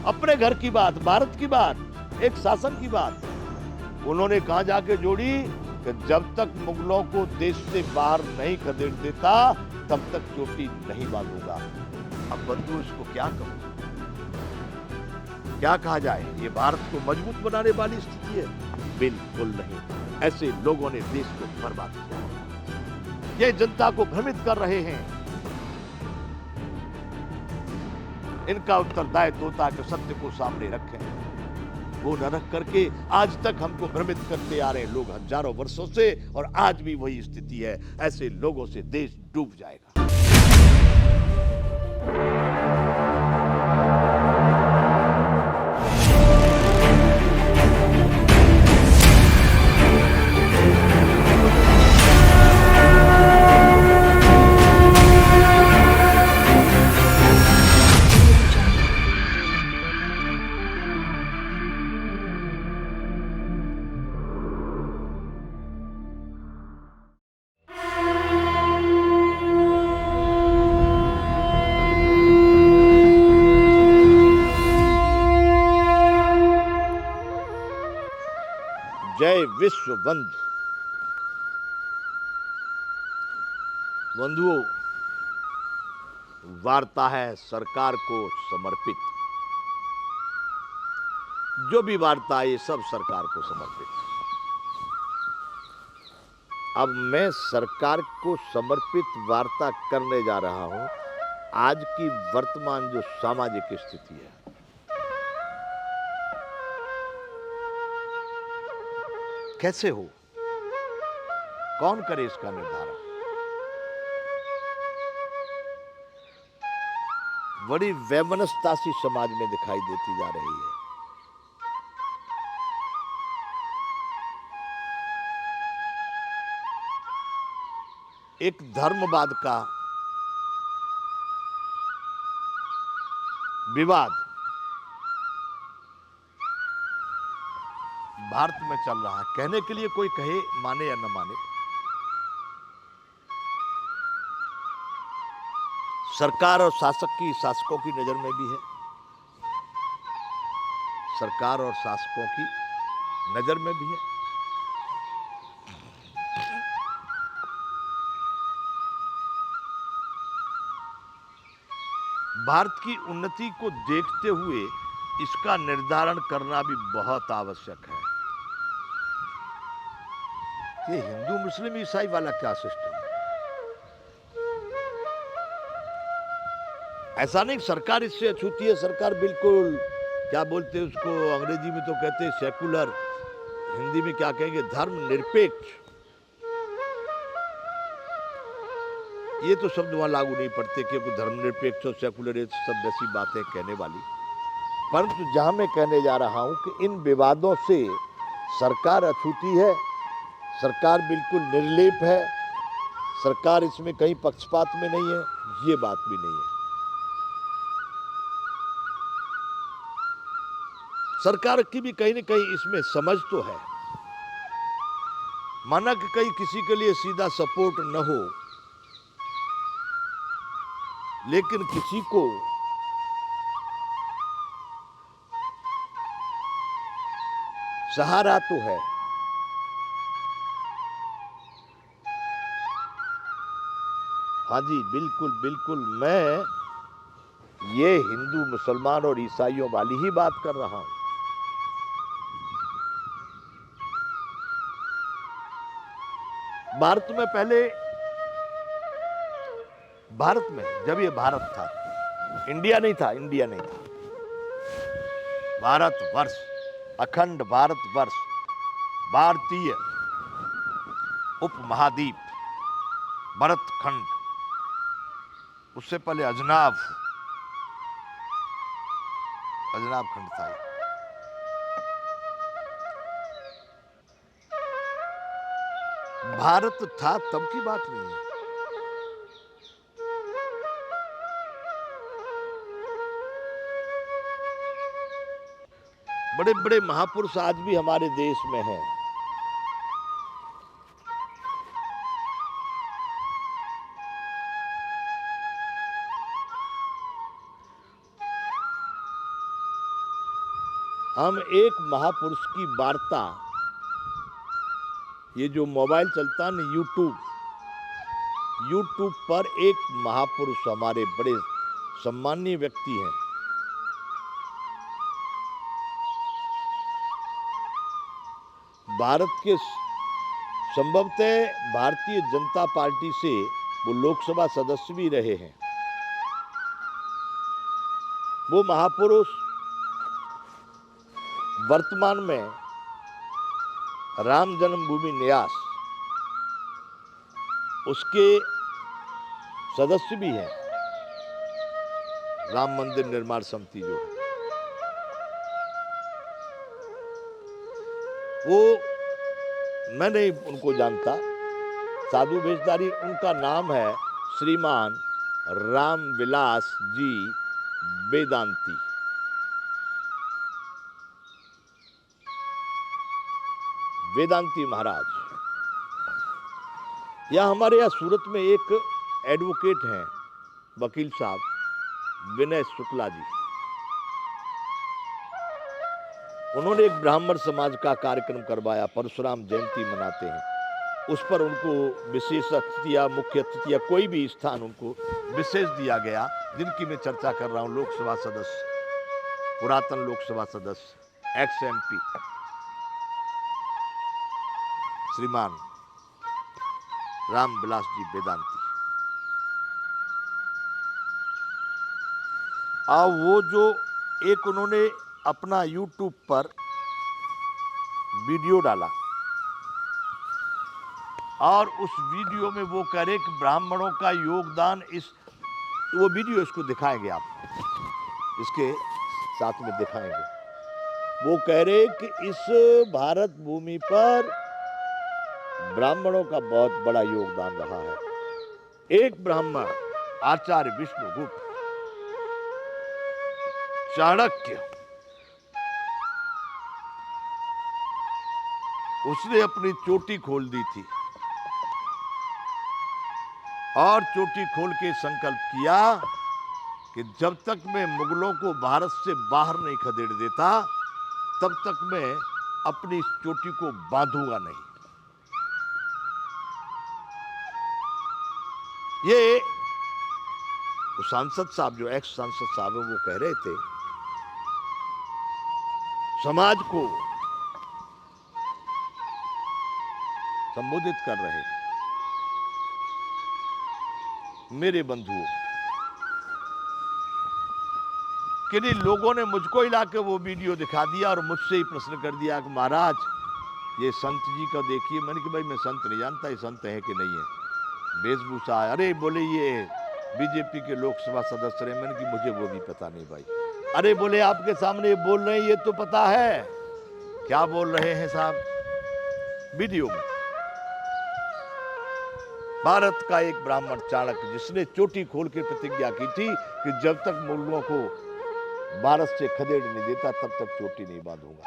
अपने घर की बात, भारत की बात, एक शासन की बात उन्होंने कहां जाके जोड़ी कि जब तक मुगलों को देश से बाहर नहीं खदेड़ देता तब तक चोटी नहीं बांधूंगा। अब बंधु इसको क्या कहूं, क्या कहा जाए? ये भारत को मजबूत बनाने वाली स्थिति है? बिल्कुल नहीं। ऐसे लोगों ने देश को बर्बाद किया। ये जनता को भ्रमित कर रहे हैं। इनका उत्तरदायित्व होता है कि सत्य को सामने रखें, वो न रख करके आज तक हमको भ्रमित करते आ रहे लोग हजारों वर्षों से, और आज भी वही स्थिति है। ऐसे लोगों से देश डूब जाएगा। जय विश्व बंधु। बंधुओं, वार्ता है सरकार को समर्पित। जो भी वार्ता है ये सब सरकार को समर्पित। अब मैं सरकार को समर्पित वार्ता करने जा रहा हूं आज की वर्तमान जो सामाजिक स्थिति है। कैसे हो, कौन करे इसका निर्धारण? बड़ी वैमनस्यता सी समाज में दिखाई देती जा रही है। एक धर्मवाद का विवाद भारत में चल रहा है। कहने के लिए कोई कहे, माने या न माने, सरकार और शासक की, शासकों की नजर में भी है, सरकार और शासकों की नजर में भी है। भारत की उन्नति को देखते हुए इसका निर्धारण करना भी बहुत आवश्यक है। ये हिंदू मुस्लिम ईसाई वाला क्या सिस्टम है? ऐसा नहीं सरकार इससे अछूती है। सरकार बिल्कुल, क्या बोलते हैं उसको, अंग्रेजी में तो कहते हैं सेकुलर, हिंदी में क्या कहेंगे, धर्म निरपेक्ष। ये तो शब्द वहां लागू नहीं पड़ते क्योंकि धर्मनिरपेक्ष और सेकुलर ये सब ऐसी बातें कहने वाली। परंतु जहां मैं कहने जा रहा हूं कि इन विवादों से सरकार अछूती है, सरकार बिल्कुल निर्लेप है, सरकार इसमें कहीं पक्षपात में नहीं है, ये बात भी नहीं है। सरकार की भी कहीं न कहीं इसमें समझ तो है। माना कि कहीं किसी के लिए सीधा सपोर्ट न हो, लेकिन किसी को सहारा तो है। हाँ जी, बिल्कुल बिल्कुल, मैं ये हिंदू मुसलमान और ईसाइयों वाली ही बात कर रहा हूं। भारत में पहले, भारत में जब ये भारत था, इंडिया नहीं था, इंडिया नहीं था, भारत वर्ष, अखंड भारत वर्ष, भारतीय उपमहाद्वीप, भरत खंड, उससे पहले अजनाब खंड था। भारत था तब की बात नहीं है। बड़े बड़े महापुरुष आज भी हमारे देश में हैं। हम एक महापुरुष की वार्ता, ये जो मोबाइल चलता है ना यूट्यूब पर एक महापुरुष हमारे बड़े सम्माननीय व्यक्ति हैं, भारत के संभवतः भारतीय जनता पार्टी से वो लोकसभा सदस्य भी रहे हैं। वो महापुरुष वर्तमान में राम जन्मभूमि न्यास उसके सदस्य भी हैं, राम मंदिर निर्माण समिति जो है वो, मैं नहीं उनको जानता, साधु भेषधारी, उनका नाम है श्रीमान रामविलास जी वेदांती। वेदांती महाराज, या हमारे यहाँ सूरत में एक एडवोकेट हैं, वकील साहब विनय शुक्ला जी, उन्होंने एक ब्राह्मण समाज का कार्यक्रम करवाया, परशुराम जयंती मनाते हैं, उस पर उनको विशेष अतिथि या मुख्य अतिथि या कोई भी स्थान उनको विशेष दिया गया, जिनकी मैं चर्चा कर रहा हूं, लोकसभा सदस्य, पुरातन लोकसभा सदस्य, एक्स एमपी श्रीमान रामविलास जी वेदांती। वो जो एक उन्होंने अपना यूट्यूब पर वीडियो डाला और उस वीडियो में वो कह रहे कि ब्राह्मणों का योगदान, इस वो वीडियो इसको दिखाएंगे, आप इसके साथ में दिखाएंगे। वो कह रहे कि इस भारत भूमि पर ब्राह्मणों का बहुत बड़ा योगदान रहा है। एक ब्राह्मण आचार्य विष्णुगुप्त, चाणक्य, उसने अपनी चोटी खोल दी थी और चोटी खोल के संकल्प किया कि जब तक मैं मुगलों को भारत से बाहर नहीं खदेड़ देता तब तक मैं अपनी इस चोटी को बांधूंगा नहीं। ये सांसद साहब, जो एक्स सांसद साहब है, वो कह रहे थे समाज को संबोधित कर रहे, मेरे बंधुओं, किन्हीं लोगों ने मुझको ही लाके वो वीडियो दिखा दिया और मुझसे ही प्रश्न कर दिया कि महाराज ये संत जी का देखिए। मैंने कि भाई मैं संत नहीं जानता ये संत है कि नहीं है, वेशभूषा है। अरे बोले ये बीजेपी के लोकसभा सदस्य हैं। मैंने कि मुझे वो भी पता नहीं भाई। अरे बोले आपके सामने ये बोल रहे हैं ये तो पता है। क्या बोल रहे हैं साहब वीडियो में? भारत का एक ब्राह्मण चाणक्य, जिसने चोटी खोल के प्रतिज्ञा की थी कि जब तक मुगलों को भारत से खदेड़ नहीं देता तब तक चोटी नहीं बांधूंगा।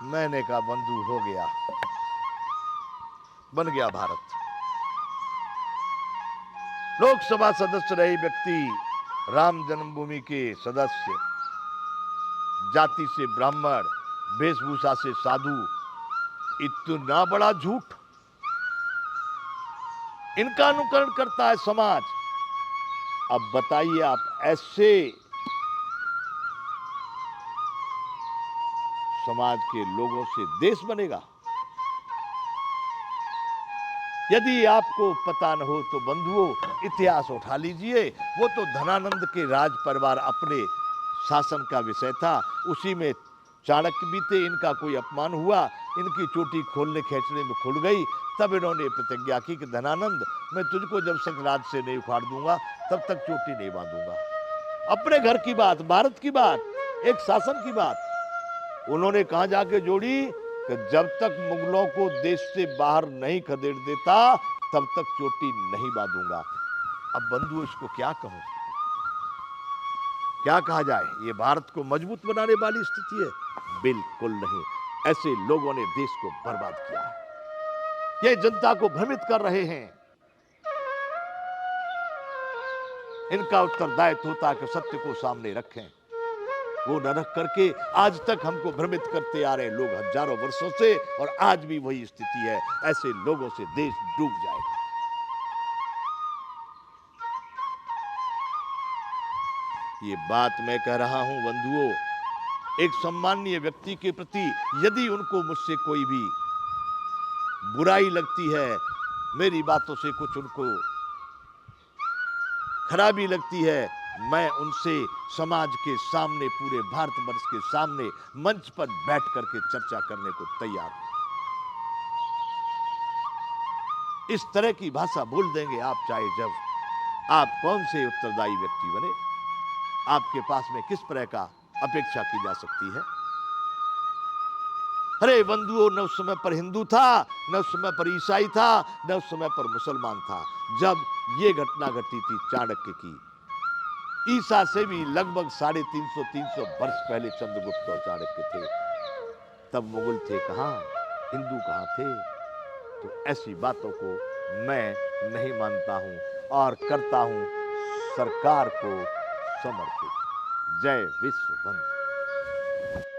मैंने कहा बंधु हो गया, बन गया भारत। लोकसभा सदस्य रहे व्यक्ति, राम जन्मभूमि के सदस्य, जाति से ब्राह्मण, वेशभूषा से साधु, इतना बड़ा झूठ। इनका अनुकरण करता है समाज। अब बताइए आप, ऐसे समाज के लोगों से देश बनेगा? यदि आपको पता न हो तो बंधुओं इतिहास उठा लीजिए। वो तो धनानंद के राज परिवार अपने शासन का विषय था, उसी में चाणक्य भी थे। इनका कोई अपमान हुआ, इनकी चोटी खोलने खींचने में खुल गई, तब इन्होंने प्रतिज्ञा की कि धनानंद मैं तुझको जब तक राज से नहीं उखाड़ दूंगा तब तक चोटी नहीं बांधूंगा। अपने घर की बात, भारत की बात, एक शासन की बात उन्होंने कहां जाके जोड़ी कि जब तक मुगलों को देश से बाहर नहीं खदेड़ देता तब तक चोटी नहीं बांधूंगा। अब बंधु इसको क्या कहूं, क्या कहा जाए? ये भारत को मजबूत बनाने वाली स्थिति है? बिल्कुल नहीं। ऐसे लोगों ने देश को बर्बाद किया है, ये जनता को भ्रमित कर रहे हैं। इनका उत्तरदायित्व होता है कि सत्य को सामने रखें। वो न रख करके आज तक हमको भ्रमित करते आ रहे लोग हजारों वर्षों से, और आज भी वही स्थिति है। ऐसे लोगों से देश डूब जाएगा। ये बात मैं कह रहा हूं बंधुओं, एक सम्माननीय व्यक्ति के प्रति यदि उनको मुझसे कोई भी बुराई लगती है, मेरी बातों से कुछ उनको खराबी लगती है, मैं उनसे समाज के सामने, पूरे भारतवर्ष के सामने मंच पर बैठ करके चर्चा करने को तैयार हूं। इस तरह की भाषा बोल देंगे आप चाहे जब, आप कौन से उत्तरदायी व्यक्ति बने, आपके पास में किस तरह का अपेक्षा की जा सकती है। अरे बंधुओं, न उस समय पर हिंदू था, न उस समय पर ईसाई था, न उस समय पर मुसलमान था। जब ये घटना घटी थी चाणक्य की, ईसा से भी लगभग 350 वर्ष पहले चंद्रगुप्त और चाणक्य थे। तब मुगल थे कहां, हिंदू कहां थे। तो ऐसी बातों को मैं नहीं मानता हूं और करता हूं सरकार को समर्पित। जय विश्व बंधु।